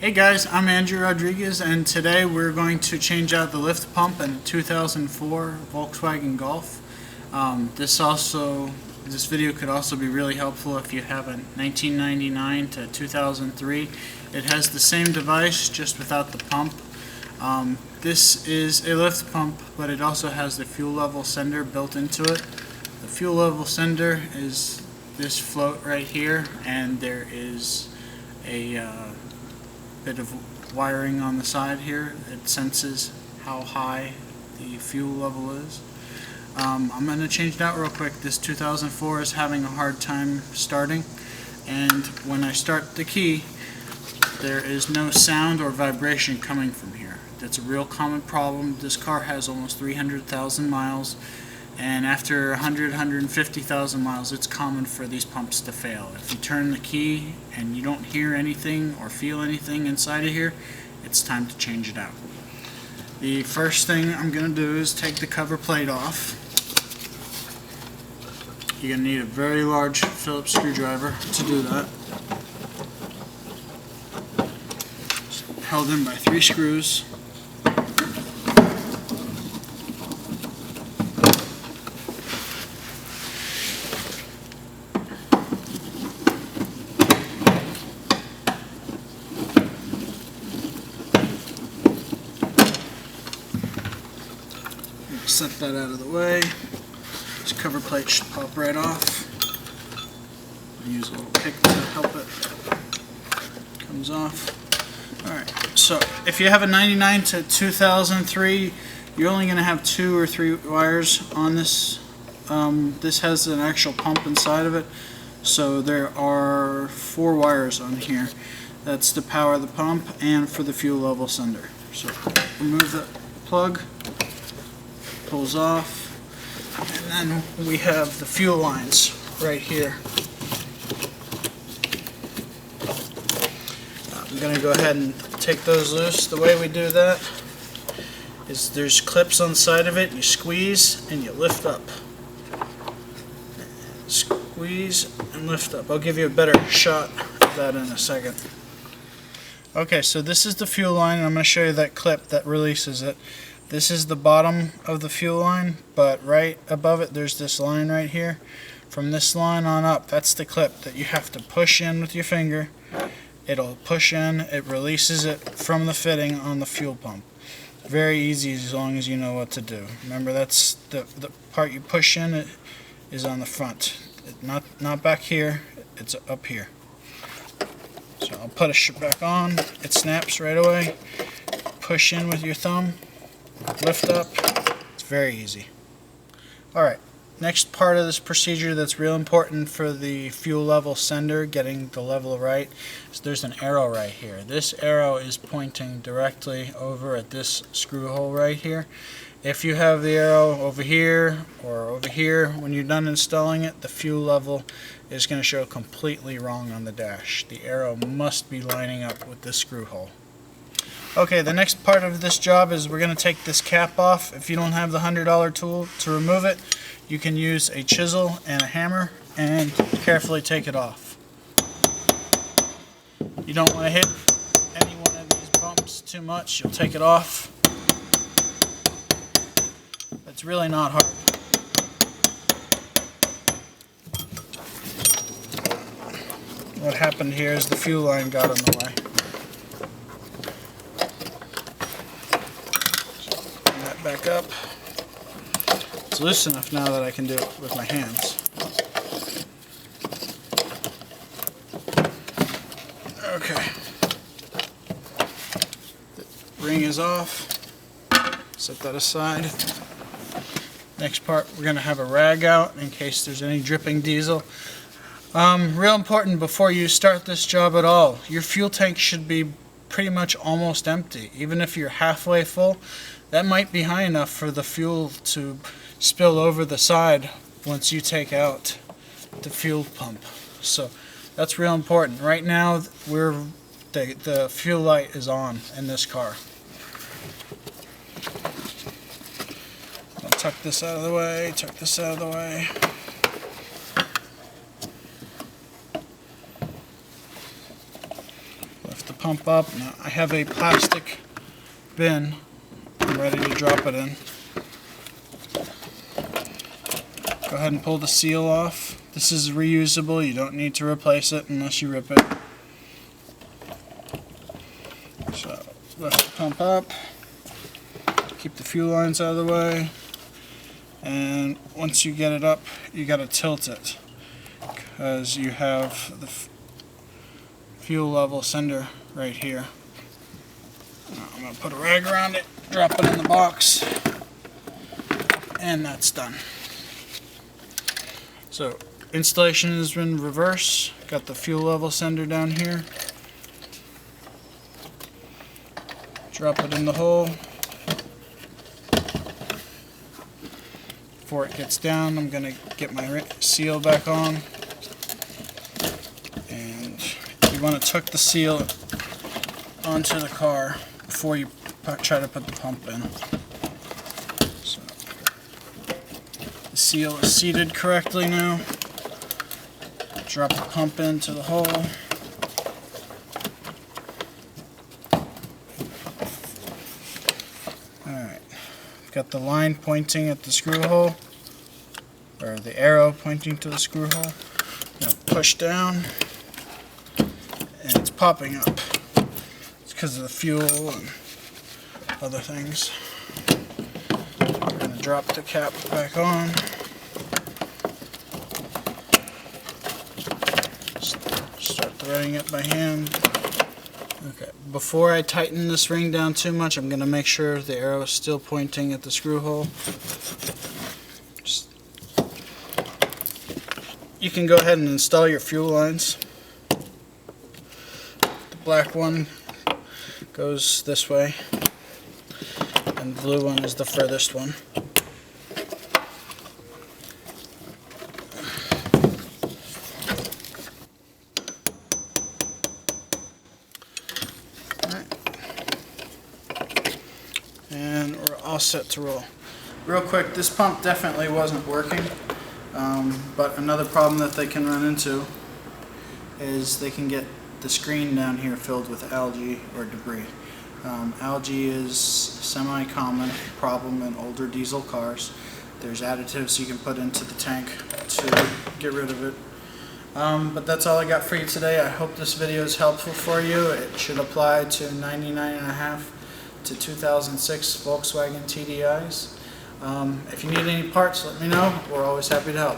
Hey guys, I'm Andrew Rodriguez, and today we're going to change out the lift pump in a 2004 Volkswagen Golf. This video could also be really helpful if you have a 1999 to 2003. It has the same device, just without the pump. This is a lift pump, but it also has the fuel level sender built into it. The fuel level sender is this float right here, and there is a bit of wiring on the side here. It senses how high the fuel level is. I'm going to change it out real quick. This 2004 is having a hard time starting, and when I start the key, there is no sound or vibration coming from here. That's a real common problem. This car has almost 300,000 miles, and after 150,000 miles, it's common for these pumps to fail. If you turn the key and you don't hear anything or feel anything inside of here, it's time to change it out. The first thing I'm going to do is take the cover plate off. You're going to need a very large Phillips screwdriver to do that. It's held in by 3 screws. Set that out of the way. This cover plate should pop right off. I'll use a little pick to help it. Comes off. Alright, so if you have a 99 to 2003, you're only going to have 2 or 3 wires on this. This has an actual pump inside of it, so there are 4 wires on here. That's to power the pump and for the fuel level sender. So remove the plug. Pulls off, and then we have the fuel lines right here. I'm going to go ahead and take those loose. The way we do that is there's clips on the side of it. You squeeze and you lift up. Squeeze and lift up. I'll give you a better shot of that in a second. Okay, so this is the fuel line, and I'm going to show you that clip that releases it. This is the bottom of the fuel line, but right above it there's this line right here. From this line on up, that's the clip that you have to push in with your finger. It'll push in, it releases it from the fitting on the fuel pump. Very easy as long as you know what to do. Remember, that's the part you push in, it is on the front. Not back here, it's up here. So I'll put it back on, it snaps right away. Push in with your thumb. Lift up. It's very easy. Alright, next part of this procedure that's real important for the fuel level sender, getting the level right, is there's an arrow right here. This arrow is pointing directly over at this screw hole right here. If you have the arrow over here or over here, when you're done installing it, the fuel level is going to show completely wrong on the dash. The arrow must be lining up with this screw hole. Okay, the next part of this job is we're going to take this cap off. If you don't have the $100 tool to remove it, you can use a chisel and a hammer and carefully take it off. You don't want to hit any one of these bumps too much. You'll take it off. It's really not hard. What happened here is the fuel line got in the way. Back up. It's loose enough now that I can do it with my hands. Okay. The ring is off. Set that aside. Next part, we're going to have a rag out in case there's any dripping diesel. Real important before you start this job at all, your fuel tank should be pretty much almost empty. Even if you're halfway full, that might be high enough for the fuel to spill over the side once you take out the fuel pump. So that's real important. Right now, the fuel light is on in this car. I'll tuck this out of the way, tuck this out of the way. pump up. Now I have a plastic bin I'm ready to drop it in. Go ahead and pull the seal off. This is reusable, you don't need to replace it unless you rip it. So let it pump up, keep the fuel lines out of the way, and once you get it up, you got to tilt it because you have the fuel level sender right here. Now I'm going to put a rag around it, drop it in the box, and that's done. So installation is in reverse. Got the fuel level sender down here. Drop it in the hole. Before it gets down, I'm going to get my seal back on. And you want to tuck the seal onto the car before you try to put the pump in. So the seal is seated correctly now. Drop the pump into the hole. Alright, got the line pointing at the screw hole, or the arrow pointing to the screw hole. Now push down, and it's popping up. It's because of the fuel and other things. I'm going to drop the cap back on. Start threading it by hand. Okay, before I tighten this ring down too much, I'm going to make sure the arrow is still pointing at the screw hole. You can go ahead and install your fuel lines. The black one goes this way, and the blue one is the furthest one. And we're all set to roll. Real quick, this pump definitely wasn't working, but another problem that they can run into is they can get the screen down here filled with algae or debris. Algae is a semi-common problem in older diesel cars. There's additives you can put into the tank to get rid of it. But that's all I got for you today. I hope this video is helpful for you. It should apply to 99.5 to 2006 Volkswagen TDIs. If you need any parts, let me know. We're always happy to help.